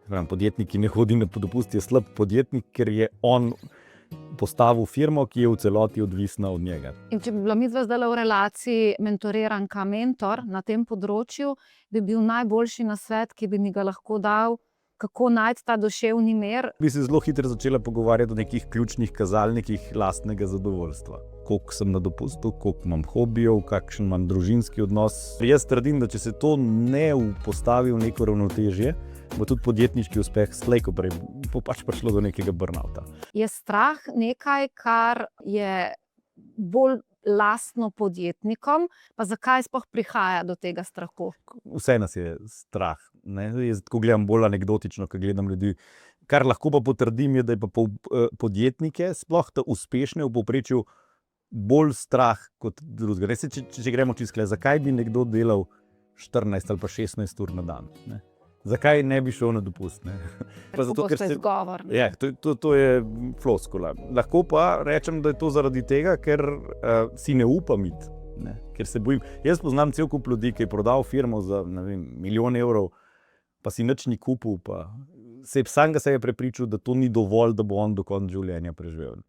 Podjetnik, ki ne hodi na dopust, je slab podjetnik, ker je on postavil firmo, ki je v celoti odvisna od njega. In če bi bila midva zdajle v relaciji mentoriranka-mentor na tem področju, bi bil najboljši nasvet, ki bi mi ga lahko dal, kako najti ta duševni mir. Bi se zelo hitro začela pogovarjati o nekih ključnih kazalnikih lastnega zadovoljstva. Koliko sem na dopustu, koliko imam hobijev, kakšen imam družinski odnos. Jaz trdim, da če se to ne postavi v neko ravnotežje, bo tudi podjetniški uspeh slej ko prej bo pač prišlo do nekega burnouta. Je strah nekaj, kar je bolj lastno podjetnikom, pa zakaj sploh prihaja do tega strahu? Vse nas je strah, ne? Jaz tako gledam bolj anekdotično, ko gledam ljudi. Kar lahko pa potrdim je, da je pa podjetnike, sploh ta uspešne v povprečju, bolj strah kot drugega. Če gremo čisto, zakaj bi nekdo delal 14 ali pa 16 ur na dan? Ne? Zakaj ne bi šel na dopust? Zato, ker se izgovor. Ja, to je floskula. Lahko pa rečem, da je to zaradi tega, ker si ne upam iti. Ker se bojim. Jaz poznam cel kup ljudi, ki je prodal firmo za milijon evrov, pa si nič ni kupil, pa sam ga se je prepričal, da to ni dovolj, da bo on do konca življenja preživel.